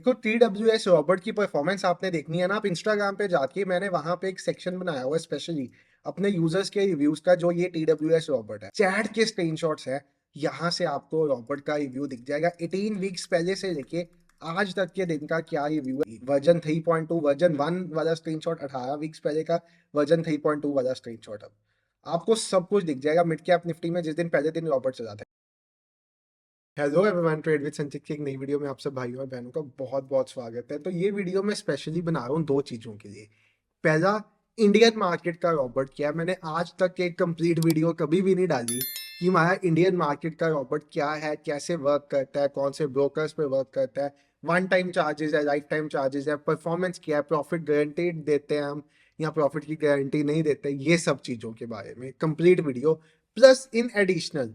देखो TWS Robert की performance आपने देखनी है ना, आप इंस्टाग्राम पे जाके मैंने वहां पे एक सेक्शन बनाया हुआ है स्पेशली अपने यूजर्स के रिव्यूज का, जो ये TWS रॉबर्ट है, चैट के स्क्रीनशॉट्स है। यहाँ से आपको रॉबर्ट का रिव्यू दिख जाएगा 18 वीक्स पहले से लेके आज तक के दिन का क्या रिव्यू है। वर्जन 3.2 वर्जन 1 वाला स्क्रीनशॉट 18 वीक्स पहले का, वर्जन 3.2 वाला स्क्रीनशॉट। अब आपको सब कुछ दिख जाएगा मिड कैप निफ्टी में जिस दिन पहले दिन रॉबर्ट चला था। हेलो एवरीवन, ट्रेड विद संचित की एक नई वीडियो में आप सब भाइयों और बहनों का बहुत बहुत स्वागत है। तो ये वीडियो मैं स्पेशली बना रहा हूँ दो चीज़ों के लिए। पहला, इंडियन मार्केट का रॉबर्ट क्या है। मैंने आज तक एक कंप्लीट वीडियो कभी भी नहीं डाली कि हमारा इंडियन मार्केट का रॉबर्ट क्या है, कैसे वर्क करता है, कौन से ब्रोकर्स पे वर्क करता है, वन टाइम चार्जेस है, लाइफ टाइम चार्जेस है, परफॉर्मेंस क्या है, प्रॉफिट गारंटीड देते हैं हम या प्रॉफिट की गारंटी नहीं देते, ये सब चीज़ों के बारे में complete video. Plus in additional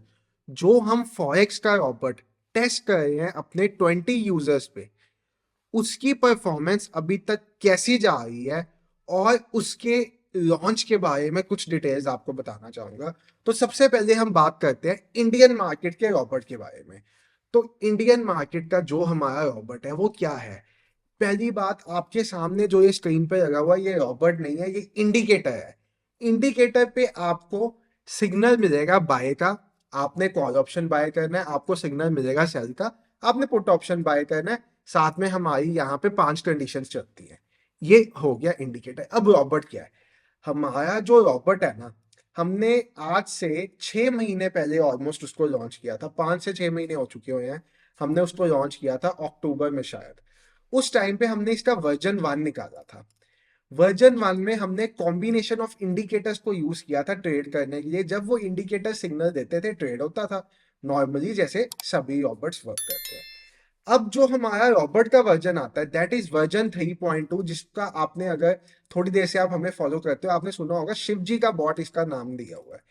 जो हम फॉरेक्स का रॉबर्ट टेस्ट कर रहे हैं अपने 20 यूजर्स पे, उसकी परफॉर्मेंस अभी तक कैसी जा रही है और उसके लॉन्च के बारे में कुछ डिटेल्स आपको बताना चाहूंगा। तो सबसे पहले हम बात करते हैं इंडियन मार्केट के रॉबर्ट के बारे में। तो इंडियन मार्केट का जो हमारा रॉबर्ट है वो क्या है। पहली बात, आपके सामने जो ये स्क्रीन पे लगा हुआ ये रॉबर्ट नहीं है, ये इंडिकेटर है। इंडिकेटर पे आपको सिग्नल मिलेगा बाय का, आपने कॉल ऑप्शन बाय करना है, आपको सिग्नल मिलेगा सेल का, आपने पुट ऑप्शन बाय करना है। साथ में हमारी यहाँ पे 5 कंडीशंस चलती हैं। ये हो गया इंडिकेटर। अब रॉबर्ट क्या है। हमारा जो रॉबर्ट है ना, हमने आज से 6 महीने पहले ऑलमोस्ट उसको लॉन्च किया था, 5 से 6 महीने हो चुके हुए हैं। हमने उसको लॉन्च किया था अक्टूबर में शायद। उस टाइम पे हमने इसका वर्जन 1 निकाला था। वर्जन 1 में हमने कॉम्बिनेशन ऑफ इंडिकेटर्स को यूज किया था ट्रेड करने के लिए। जब वो इंडिकेटर सिग्नल देते थे ट्रेड होता था नॉर्मली, जैसे सभी रॉबर्ट्स वर्क करते हैं। अब जो हमारा रॉबर्ट का वर्जन आता है दैट इज वर्जन 3.2, जिसका आपने अगर थोड़ी देर से आप हमें फॉलो करते हो आपने सुना होगा शिव जी का बॉट इसका नाम दिया हुआ है।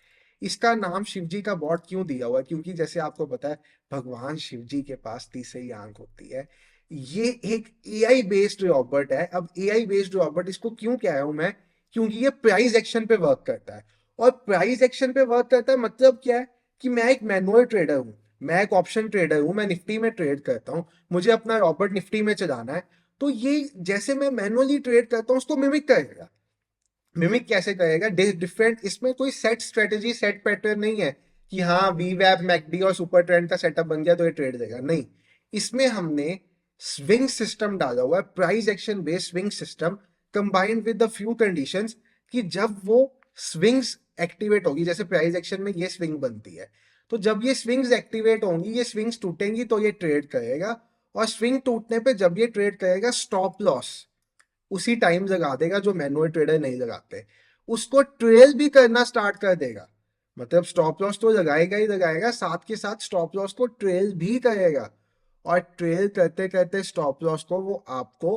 इसका नाम शिव जी का बॉट क्यों दिया हुआ है, क्योंकि जैसे आपको पता है भगवान शिव जी के पास तीसरी आंख होती है। ये एक एआई बेस्ड रॉबर्ट है। अब एआई बेस्ड रॉबर्ट इसको क्यों कह रहा हूं मैं, क्योंकि ये प्राइस एक्शन पे वर्क करता है। और प्राइस एक्शन पे वर्क करता है मतलब क्या है कि मैं एक मैनुअल ट्रेडर हूं, मैं एक ऑप्शन ट्रेडर हूं, मैं निफ्टी में ट्रेड करता हूं, मुझे अपना रॉबर्ट निफ्टी में चलाना है। तो ये जैसे मैं मैनुअली ट्रेड करता हूं उसको मिमिक करेगा। मिमिक कैसे करेगा, डिफरेंट, इसमें कोई सेट स्ट्रेटेजी सेट पैटर्न नहीं है कि हाँ वी वैप मैकडी और सुपर ट्रेंड का सेटअप बन गया तो ये ट्रेड देगा, नहीं। इसमें हमने स्विंग सिस्टम डाला हुआ है, price action based swing system, combined with the few conditions कि जब वो स्विंग्स एक्टिवेट होगी, जैसे प्राइस एक्शन में ये स्विंग बनती है, तो जब ये स्विंग्स एक्टिवेट होंगी, ये स्विंग्स टूटेंगी तो ये ट्रेड करेगा। और स्विंग टूटने पे जब ये ट्रेड करेगा स्टॉप लॉस उसी टाइम लगा देगा जो मैनुअल ट्रेडर नहीं लगाते। उसको ट्रेल भी करना स्टार्ट कर देगा, मतलब स्टॉप लॉस तो लगाएगा ही लगाएगा, साथ के साथ स्टॉप लॉस को ट्रेल भी करेगा। और ट्रेल करते करते स्टॉप लॉस को वो आपको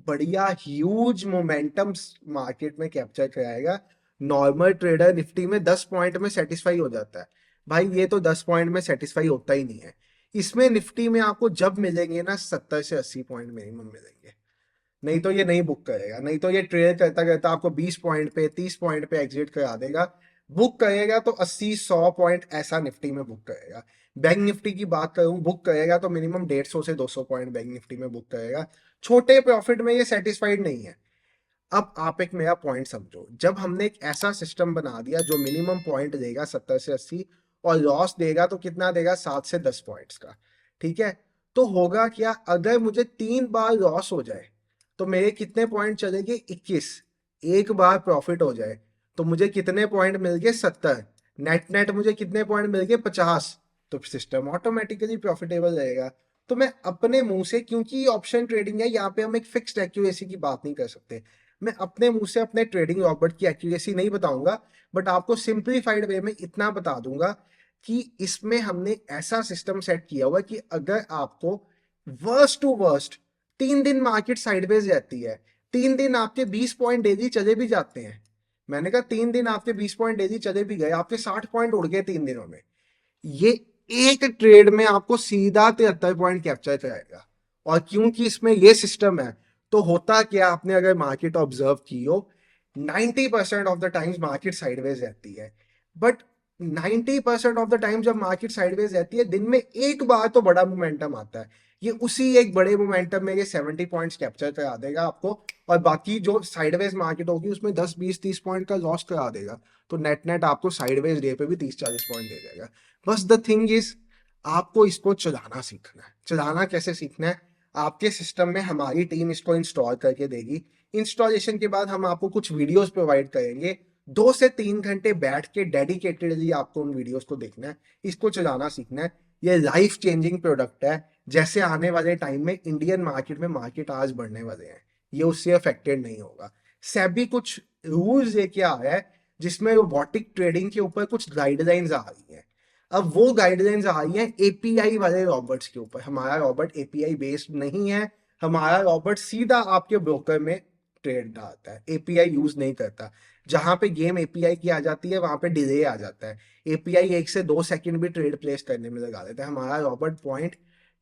बढ़िया ह्यूज मोमेंटम मार्केट में कैप्चर कराएगा। नॉर्मल ट्रेडर निफ्टी में 10 पॉइंट में सेटिस्फाई हो जाता है, भाई ये तो 10 पॉइंट में सेटिस्फाई होता ही नहीं है। इसमें निफ्टी में आपको जब मिलेंगे ना 70 से 80 पॉइंट मिनिमम मिलेंगे, नहीं तो ये नहीं बुक करेगा। नहीं तो ये ट्रेड करता करता आपको 20 पॉइंट पे 30 पॉइंट पे एग्जिट करा देगा। बुक करेगा तो 80-100 पॉइंट ऐसा निफ्टी में बुक करेगा। बैंक निफ्टी की बात करूं, बुक करेगा तो मिनिमम 150 से 200 पॉइंट बैंक निफ्टी में बुक करेगा। छोटे प्रॉफिट में ये सेटिस्फाइड नहीं है। अब आप एक मेरा पॉइंट समझो, जब हमने एक ऐसा सिस्टम बना दिया जो मिनिमम पॉइंट देगा 70 से 80 और लॉस देगा तो कितना देगा 7 से 10 पॉइंट्स का, ठीक है। तो होगा क्या, अगर मुझे 3 बार लॉस हो जाए तो मेरे कितने पॉइंट चलेंगे 21। एक बार प्रॉफिट हो जाए तो मुझे कितने पॉइंट मिल गए 70। नेट नेट मुझे कितने पॉइंट मिल गए 50। तो सिस्टम ऑटोमेटिकली प्रॉफिटेबल रहेगा। तो मैं अपने मुंह से, क्योंकि ऑप्शन ट्रेडिंग है यहाँ पे हम एक फिक्स्ड एक्यूरेसी की बात नहीं कर सकते, मैं अपने मुंह से अपने ट्रेडिंग रॉबर्ट की एक्यूरेसी नहीं बताऊंगा, बट आपको सिंप्लीफाइड वे में इतना बता दूंगा कि इसमें हमने ऐसा सिस्टम सेट किया हुआ है कि अगर आपको वर्स्ट टू वर्स्ट 3 दिन मार्केट साइडवेज रहती है, 3 दिन आपके 20 पॉइंट डेली चले भी जाते हैं, मैंने कहा 3 दिन आपके 20 पॉइंट डेली चले भी गए, आपके 60 पॉइंट उड़ गए 3 दिनों में, ये एक ट्रेड में आपको सीधा 73 पॉइंट कैप्चर कराएगा। और क्योंकि इसमें ये सिस्टम है तो होता क्या, आपने अगर मार्केट ऑब्जर्व की हो, 90% of the times market sideways रहती है। बट 90% ऑफ द टाइम जब मार्केट साइडवेज रहती है दिन में एक बार तो बड़ा मोमेंटम आता है। ये उसी एक बड़े मोमेंटम में ये 70 पॉइंट्स कैप्चर करा देगा आपको, और बाकी जो साइडवेज मार्केट होगी उसमें 10 20 30 पॉइंट का लॉस करा देगा। तो नेट नेट आपको साइडवेज डे पे भी 30 40 पॉइंट दे देगा। बस द थिंग इज आपको इसको चलाना सीखना है। चलाना कैसे सीखना है? आपके सिस्टम में हमारी टीम इसको इंस्टॉल करके देगी। इंस्टॉलेशन के बाद हम आपको कुछ वीडियोस प्रोवाइड करेंगे, 2 से 3 घंटे बैठ के डेडिकेटेडली आपको उन वीडियोस को देखना है, इसको चलाना सीखना है। ये लाइफ चेंजिंग प्रोडक्ट है। जैसे आने वाले टाइम में इंडियन मार्केट में मार्केट आज बढ़ने वाले हैं, ये उससे अफेक्टेड नहीं होगा। सेबी कुछ रूल्स लेके आ रहा है जिसमें रोबोटिक ट्रेडिंग के ऊपर कुछ गाइडलाइंस आ रही हैं। अब वो गाइडलाइंस आ रही हैं एपीआई वाले रॉबर्ट्स के ऊपर। हमारा रॉबर्ट एपीआई बेस्ड नहीं है, हमारा रॉबर्ट सीधा आपके ब्रोकर में ट्रेड डालता है, एपीआई यूज नहीं करता। जहां पे गेम एपीआई की आ जाती है वहां पे डिले आ जाता है। एपीआई 1 से 2 सेकंड भी ट्रेड प्लेस करने में लगा देता है। हमारा रॉबर्ट पॉइंट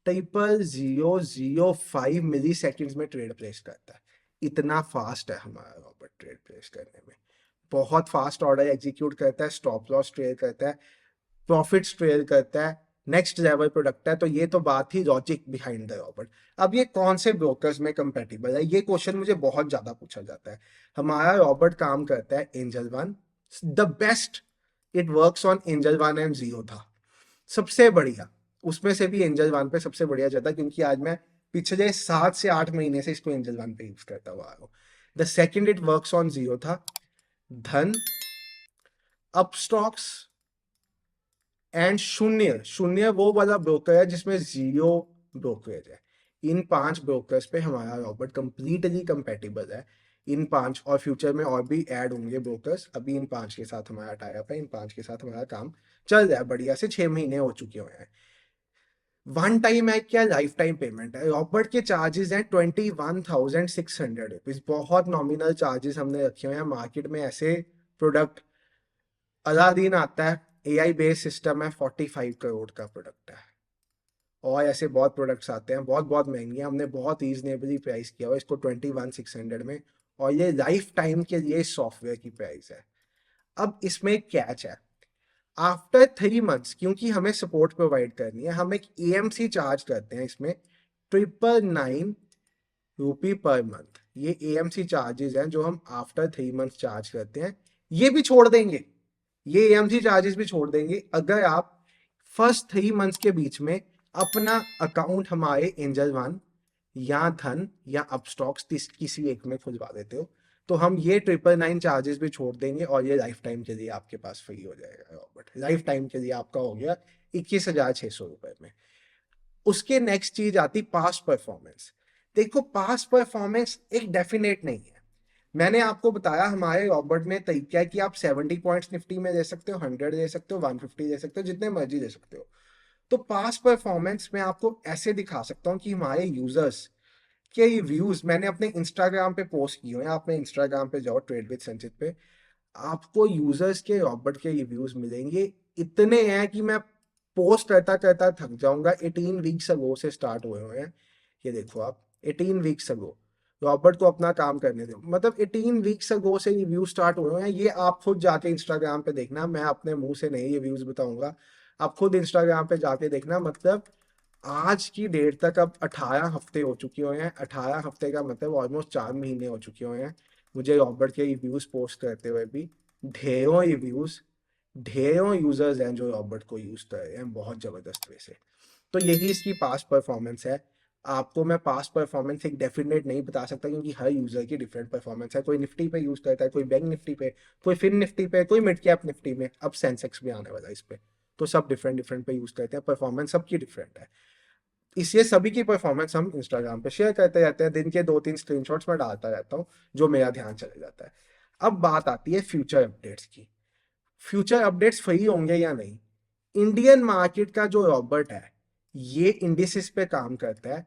0.005 मिली सेकेंड्स में ट्रेड प्लेस करता है। इतना फास्ट है हमारा रॉबर्ट ट्रेड प्लेस करने में। बहुत फास्ट ऑर्डर एग्जीक्यूट करता है, स्टॉप लॉस ट्रेड करता है, प्रॉफिट्स ट्रेड करता है, नेक्स्ट लेवल प्रोडक्ट है। तो ये तो बात ही लॉजिक बिहाइंड द रॉबर्ट। अब ये कौन से ब्रोकर्स में कंपेटिबल है, ये क्वेश्चन मुझे बहुत ज्यादा पूछा जाता है। हमारा रॉबर्ट काम करता है angel one, the best it works on angel one and zero था, सबसे बढ़िया। उसमें से भी एंजल वन पे सबसे बढ़िया जाता, क्योंकि आज मैं पिछले 7 से 8 महीने से इसको एंजल वन पे यूज करता हुआ आ रहा हूँ। The second it works on zero था धन, अपस्टॉक्स एंड शून्य। शून्य वो वाला ब्रोकर है जिसमें जीरो ब्रोकरेज है। इन 5 ब्रोकर्स पे हमारा रॉबर्ट कंप्लीटली कंपेटिबल है। इन 5 और फ्यूचर में और भी ऐड होंगे ब्रोकर्स। अभी इन 5 के साथ हमारा टाई अप है, इन 5 के साथ हमारा काम चल रहा है बढ़िया से, 6 महीने हो चुके हुए हैं। वन टाइम है क्या लाइफ टाइम पेमेंट है? रॉबर्ट के चार्जेस हैं 21,600 रुपीज। बहुत नॉमिनल चार्जेस हमने रखे हुए हैं। मार्केट में ऐसे प्रोडक्ट अलादीन आता है, एआई बेस्ड सिस्टम है, 45 करोड़ का प्रोडक्ट है। और ऐसे बहुत प्रोडक्ट्स आते हैं, बहुत बहुत महंगे। हमने बहुत रीजनेबली प्राइस किया हुआ इसको 21,600 में, और ये लाइफ टाइम के लिए सॉफ्टवेयर की प्राइस है। अब इसमें एक कैच है, आफ्टर 3 मंथ्स, क्योंकि हमें सपोर्ट प्रोवाइड करनी है, हम एक एएमसी चार्ज करते हैं इसमें 999 रुपी पर मंथ। ये एएमसी चार्जेस हैं जो हम आफ्टर 3 मंथ्स चार्ज करते हैं। ये भी छोड़ देंगे, ये एएमसी चार्जेस भी छोड़ देंगे अगर आप फर्स्ट 3 मंथ्स के बीच में अपना अकाउंट हमारे एंजल वन या धन या अपस्टॉक्स किसी एक में खुलवा देते हो। तो हम ये 999 चार्जेस भी छोड़ देंगे और ये लाइफ टाइम के लिए आपके पास फ्री हो जाएगा रॉबर्ट। लाइफ टाइम के लिए आपका हो गया 21,600 रुपए में। उसके नेक्स्ट चीज आती पास्ट परफॉर्मेंस। देखो पास्ट परफॉर्मेंस एक डेफिनेट नहीं है। मैंने आपको बताया हमारे रॉबर्ट में तरीका है कि आप 70 पॉइंट्स निफ्टी में ले सकते हो, 100 ले सकते हो, 150 ले सकते हो, जितने मर्जी ले सकते हो। तो पास्ट परफॉर्मेंस में आपको ऐसे दिखा सकता हूँ कि हमारे यूजर्स के रिव्यूज मैंने अपने इंस्टाग्राम पे पोस्ट किए हैं। आप अपने इंस्टाग्राम पे जाओ, ट्रेड विद संचित पे, आपको यूजर्स के रॉबर्ट के रिव्यूज मिलेंगे। इतने हैं कि मैं पोस्ट करता करता थक जाऊंगा। 18 वीक्स अगो से स्टार्ट हुए हुए हैं। ये देखो आप, 18 वीक्स अगो। रॉबर्ट को अपना काम करने दो, मतलब 18 वीक्स अगो से रिव्यू स्टार्ट हुए हुए हैं। ये आप खुद जाके इंस्टाग्राम पे देखना, मैं अपने मुंह से नहीं रिव्यूज बताऊंगा, आप खुद इंस्टाग्राम पे जाके देखना। मतलब आज की डेट तक अब 18 हफ्ते हो चुके हुए हैं। 18 हफ्ते का मतलब ऑलमोस्ट 4 महीने हो चुके हुए हैं मुझे रॉबर्ट के रिव्यूज पोस्ट करते हुए भी। ढेरों रिव्यूज, ढेरों यूजर्स हैं जो रॉबर्ट को यूज कर रहे हैं बहुत जबरदस्त वे से। तो यही इसकी पास्ट परफॉर्मेंस है। आपको मैं पास्ट परफॉर्मेंस एक डेफिनेट नहीं बता सकता, क्योंकि हर यूजर की डिफरेंट परफॉर्मेंस है। कोई निफ्टी पे यूज करता है, कोई बैंक निफ्टी पे, कोई फिन निफ्टी पे, कोई मिड कैप निफ्टी में, अब सेंसेक्स भी आने वाला है इस पे। तो सब डिफरेंट डिफरेंट पे यूज करते हैं, परफॉर्मेंस सबकी डिफरेंट है। इसलिए सभी की परफॉर्मेंस हम इंस्टाग्राम पे शेयर करते रहते हैं। दिन के 2-3 स्क्रीनशॉट्स में डालता रहता हूँ जो मेरा ध्यान चले जाता है। अब बात आती है फ्यूचर अपडेट्स की। फ्यूचर अपडेट्स फ्री होंगे या नहीं? इंडियन मार्केट का जो रॉबर्ट है ये इंडिसेस पे काम करता है,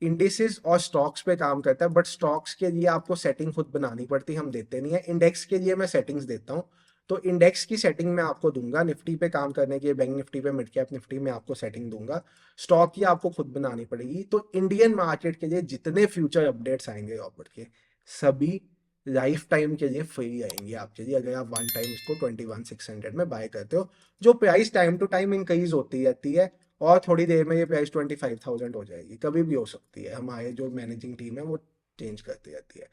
इंडिसेस और स्टॉक्स पे काम करता है। बट स्टॉक्स के लिए आपको सेटिंग खुद बनानी पड़ती है, हम देते नहीं है। इंडेक्स के लिए मैं सेटिंग्स देता हूँ, तो इंडेक्स की सेटिंग मैं आपको दूंगा। निफ्टी पे काम करने के लिए बैंक निफ्टी पे, मिड कैप निफ्टी में आपको सेटिंग दूंगा। स्टॉक की आपको खुद बनानी पड़ेगी। तो इंडियन मार्केट के लिए जितने फ्यूचर अपडेट्स आएंगे रॉबर्ट के, सभी लाइफ टाइम के लिए फ्री आएंगे आपके लिए, अगर आप वन टाइम इसको 21,600 में बाय करते हो। जो price time to time increase होती रहती है और थोड़ी देर में ये प्राइस 25,000 हो जाएगी, कभी भी हो सकती है, हमारे जो मैनेजिंग टीम है वो चेंज करती रहती है।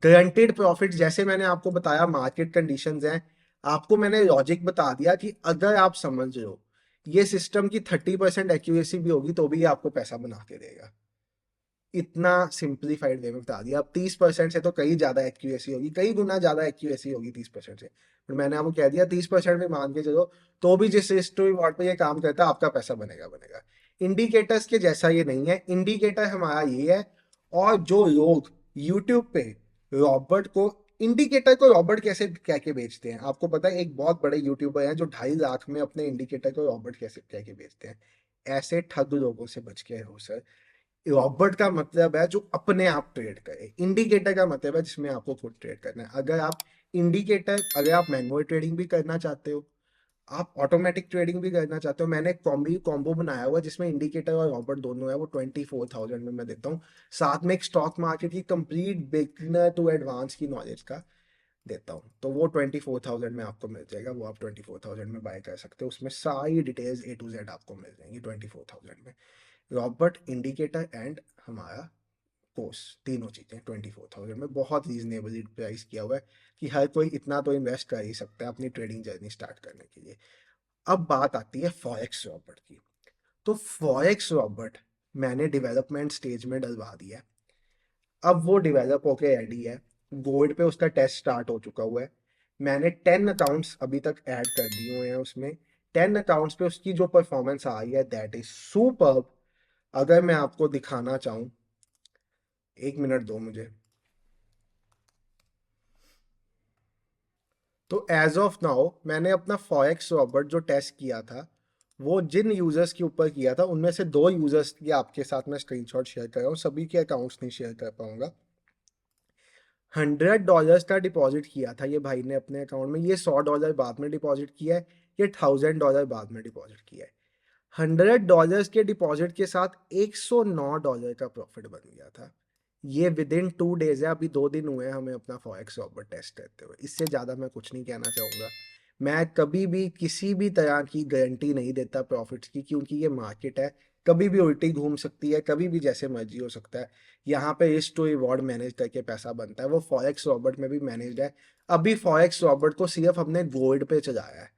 गारंटेड प्रॉफिट जैसे मैंने आपको बताया, मार्केट कंडीशंस हैं, आपको मैंने लॉजिक बता दिया कि अगर आप समझ लो ये सिस्टम की 30% एक्यूरेसी भी होगी तो भी ये आपको पैसा बना के देगा। इतना सिंप्लीफाइड वे में बता दिया। अब 30% से तो कई ज्यादा एक्यूरेसी होगी, कई गुना ज्यादा एक्यूरेसी होगी 30% से, पर मैंने आपको कह दिया 30% में मान के चलो, तो भी जिस हिस्ट्री वॉट पे ये काम करता है आपका पैसा बनेगा बनेगा। इंडिकेटर्स के जैसा ये नहीं है, इंडिकेटर हमारा ये है। और जो लोग यूट्यूब पे रॉबर्ट को, इंडिकेटर को रॉबर्ट कैसे कह के बेचते हैं, आपको पता है एक बहुत बड़े यूट्यूबर हैं जो 2.5 लाख में अपने इंडिकेटर को रॉबर्ट कैसे कह के बेचते हैं। ऐसे ठग लोगों से बच के रहो सर। रॉबर्ट का मतलब है जो अपने आप ट्रेड करे, इंडिकेटर का मतलब है जिसमें आपको खुद ट्रेड करना है। अगर आप इंडिकेटर, अगर आप मैनुअल ट्रेडिंग भी करना चाहते हो, आप ऑटोमेटिक ट्रेडिंग भी करना चाहते हो, मैंने कॉम्बो बनाया हुआ जिसमें इंडिकेटर और रॉबर्ट दोनों है, वो 24,000 में मैं देता हूँ। साथ में एक स्टॉक मार्केट की कंप्लीट बिगिनर टू एडवांस की नॉलेज का देता हूँ, तो वो 24,000 में आपको मिल जाएगा। वो आप 24,000 में बाय कर सकते हो, उसमें सारी डिटेल्स A to Z आपको मिल जाएंगी 24,000 में। रॉबर्ट, इंडिकेटर एंड हमारा कोर्स, तीनों चीज़ें 24,000 में बहुत रीजनेबली प्राइस किया हुआ है कि हर कोई इतना तो इन्वेस्ट कर ही सकता है अपनी ट्रेडिंग जर्नी स्टार्ट करने के लिए। अब बात आती है फॉरेक्स रॉबर्ट की। तो फॉरेक्स रॉबर्ट मैंने डेवलपमेंट स्टेज में डलवा दिया है। अब वो डेवलप होके रेडी है, गोल्ड पे उसका टेस्ट स्टार्ट हो चुका हुआ है। मैंने 10 अकाउंट्स अभी तक ऐड कर दिए हुए हैं उसमें। 10 अकाउंट्स पे उसकी जो परफॉर्मेंस आई है दैट इज सुपर्ब। अगर मैं आपको दिखाना चाहूँ, एक मिनट दो मुझे। तो एज ऑफ नाउ मैंने अपना फॉरेक्स रॉबर्ट जो टेस्ट किया था, वो जिन यूजर्स के ऊपर किया था उनमें से 2 यूजर्स की आपके साथ मैं स्क्रीनशॉट शेयर कर रहा हूँ, सभी के अकाउंट्स नहीं शेयर कर पाऊंगा। $100 का डिपॉजिट किया था ये भाई ने अपने अकाउंट में, ये $100 बाद में डिपॉजिट किया है, ये $1,000 बाद में डिपॉजिट किया है। $100 के डिपॉजिट के साथ $109 का प्रॉफिट बन गया था। ये विद इन 2 डेज है, अभी 2 दिन हुए हैं हमें अपना फॉरेक्स रॉबर्ट टेस्ट करते हुए। इससे ज़्यादा मैं कुछ नहीं कहना चाहूँगा। मैं कभी भी किसी भी तरह की गारंटी नहीं देता प्रॉफिट्स की, क्योंकि ये मार्केट है, कभी भी उल्टी घूम सकती है, कभी भी जैसे मर्जी हो सकता है। यहाँ पे रिस्क टू रिवॉर्ड मैनेज करके पैसा बनता है, वो फॉरेक्स रॉबर्ट में भी मैनेज्ड है। अभी फॉरेक्स रॉबर्ट को सिर्फ हमने गोल्ड पे चलाया है,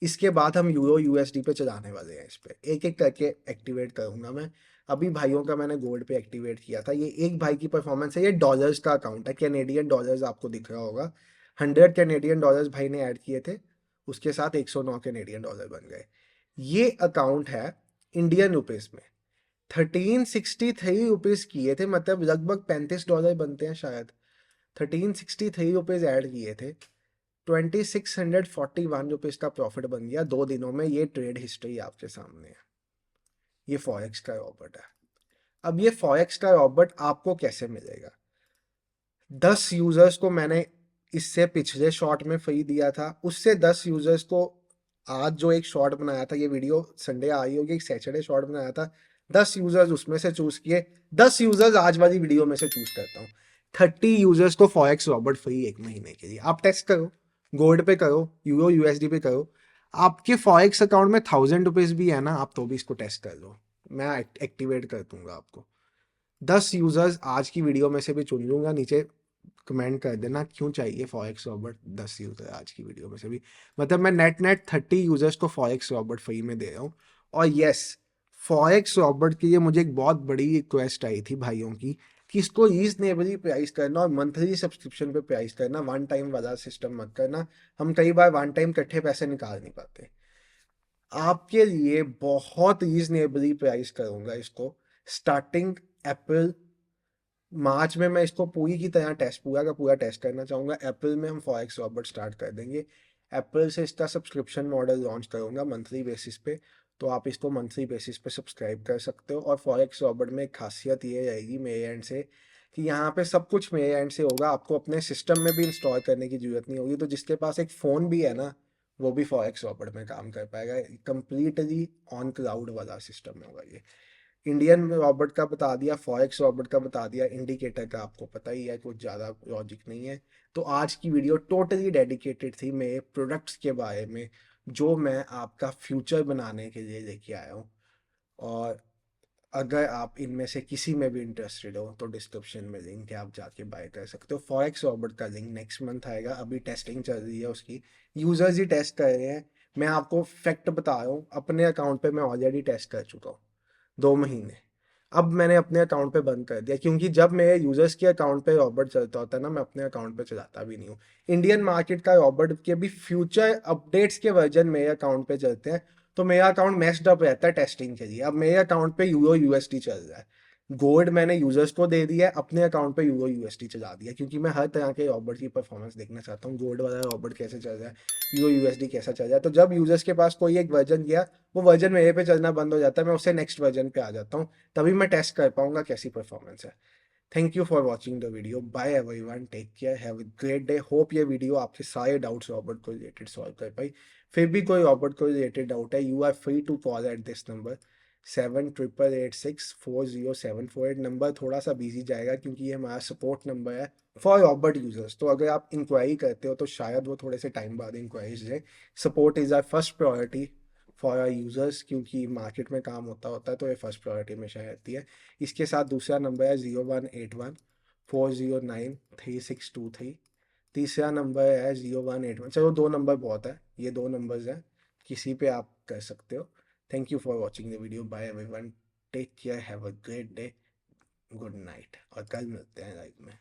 इसके बाद हम यूरो यूएसडी पे चलाने वाले हैं। इस पे एक एक करके एक्टिवेट करूंगा मैं। अभी भाइयों का मैंने गोल्ड पे एक्टिवेट किया था, ये एक भाई की परफॉर्मेंस है, ये डॉलर्स का अकाउंट है, कैनेडियन डॉलर्स आपको दिख रहा होगा। 100 कैनेडियन डॉलर्स भाई ने ऐड किए थे, उसके साथ 109 कैनेडियन डॉलर बन गए। ये अकाउंट है इंडियन रुपीज में, 1363 किए थे, मतलब लगभग $35 बनते हैं शायद। 1363 ऐड किए थे, 2641 का प्रॉफिट बन गया 2 दिनों में। ये ट्रेड हिस्ट्री आपके सामने है, ये फॉरेक्स का रॉबर्ट है। अब ये फॉरेक्स का रॉबर्ट आपको कैसे मिलेगा? 10 यूजर्स को मैंने इससे पिछले शॉर्ट में फ्री दिया था, उससे 10 यूजर्स को आज जो एक शॉर्ट बनाया था, ये वीडियो संडे आई होगी, एक सैटरडे शॉर्ट बनाया था, 10 यूजर्स उसमें से चूज किए, 10 यूजर्स आज वाली वीडियो में से चूज करता हूँ। 30 यूजर्स को फॉरेक्स रॉबर्ट फ्री 1 महीने के लिए। आप टेस्ट करो, गोल्ड पे करो, यूरो यूएसडी पे करो, आपके फॉरेक्स अकाउंट में $1,000 भी है ना, आप तो भी इसको टेस्ट कर लो, मैं एक्टिवेट कर दूंगा आपको। 10 यूजर्स आज की वीडियो में से भी चुन लूंगा, नीचे कमेंट कर देना क्यों चाहिए फॉरेक्स रॉबर्ट 10 यूजर आज की वीडियो में से भी। मतलब मैं नेट नेट 30 यूजर्स को फॉरेक्स रॉबर्ट फ्री में दे रहा हूँ। और यस, फॉरेक्स रॉबर्ट के लिए मुझे एक बहुत बड़ी रिक्वेस्ट आई थी भाइयों की कि इसको रीजनेबली प्राइस करना और मंथली सब्सक्रिप्शन पे प्राइस करना, वन टाइम वाला सिस्टम मत करना। हम कई बार वन टाइम इकट्ठे पैसे निकाल नहीं पाते। आपके लिए बहुत रीजनेबली प्राइस करूंगा इसको। स्टार्टिंग अप्रैल, मार्च में मैं इसको पूरी की तरह टेस्ट, पूरा का पूरा टेस्ट करना चाहूँगा। अप्रैल में हम फॉरेक्स रॉबर्ट स्टार्ट कर देंगे। अप्रैल से इसका सब्सक्रिप्शन मॉडल लॉन्च करूँगा मंथली बेसिस पे, तो आप इसको मंथली बेसिस पे सब्सक्राइब कर सकते हो। और फॉरेक्स रॉबर्ट में एक खासियत ये रहेगी मेरे एंड से कि यहाँ पे सब कुछ मेरे एंड से होगा, आपको अपने सिस्टम में भी इंस्टॉल करने की जरूरत नहीं होगी। तो जिसके पास एक फ़ोन भी है ना, वो भी फॉरेक्स रॉबर्ट में काम कर पाएगा। कंप्लीटली ऑन क्लाउड वाला सिस्टम होगा ये। इंडियन रॉबर्ट का बता दिया, फॉरेक्स रॉबर्ट का बता दिया, इंडिकेटर का आपको पता ही है, कुछ ज़्यादा लॉजिक नहीं है। तो आज की वीडियो टोटली डेडिकेटेड थी मेरे प्रोडक्ट्स के बारे में, जो मैं आपका फ्यूचर बनाने के लिए लेके आया हूँ। और अगर आप इनमें से किसी में भी इंटरेस्टेड हो तो डिस्क्रिप्शन में लिंक है, आप जाके बाय कर सकते हो। फॉरेक्स रॉबर्ट का लिंक नेक्स्ट मंथ आएगा, अभी टेस्टिंग चल रही है उसकी, यूजर्स ही टेस्ट कर रहे हैं। मैं आपको फैक्ट बता रहा हूँ, अपने अकाउंट पे मैं ऑलरेडी टेस्ट कर चुका हूँ 2 महीने। अब मैंने अपने अकाउंट पे बंद कर दिया, क्योंकि जब मेरे यूजर्स के अकाउंट पे रॉबर्ट चलता होता है ना, मैं अपने अकाउंट पे चलाता भी नहीं हूँ। इंडियन मार्केट का रॉबर्ट के भी फ्यूचर अपडेट्स के वर्जन मेरे अकाउंट पे चलते हैं, तो मेरा अकाउंट मेस्ड अप रहता है टेस्टिंग के लिए। अब मेरे अकाउंट पे यूरो यूएसडी चल रहा है, गोल्ड मैंने यूजर्स को दे दिया है, अपने अकाउंट पे यूरो यूएसडी चला दिया, क्योंकि मैं हर तरह के रॉबर्ट की परफॉर्मेंस देखना चाहता हूँ। गोल्ड वाला रॉबर्ट कैसे चल रहा है, यूरो यूएसडी कैसा चल रहा है। तो जब यूजर्स के पास कोई एक वर्जन गया, वो वर्जन मेरे पे चलना बंद हो जाता है, मैं उससे नेक्स्ट वर्जन पे आ जाता हूँ, तभी मैं टेस्ट कर पाऊंगा कैसी परफॉर्मेंस है। Thank you for watching the video, bye everyone, take care, have a great day. Hope ये वीडियो आपके सारे डाउट्स रॉबर्ट को रिलेटेड सॉल्व कर पाई। फिर भी कोई रॉबर्ट को रिलेटेड डाउट है, you are free to call at this number 7888640748। Number थोड़ा सा बिजी जाएगा क्योंकि ये हमारा सपोर्ट नंबर है फॉर रॉबर्ट यूजर्स। तो अगर आप इंक्वायरी करते हो तो शायद वो थोड़े से टाइम बाद इंक्वायरीज दें। Support is our first priority for our users, क्योंकि मार्केट में काम होता है तो ये फर्स्ट प्रायोरिटी हमेशा रहती है। इसके साथ दूसरा नंबर है 018140933623। तीसरा नंबर है 0181, चलो 2 नंबर बहुत है, ये 2 नंबर्स हैं, किसी पे आप कर सकते हो। Thank you for watching the video, bye everyone, take care, have a great day, good night, और कल मिलते हैं लाइव में।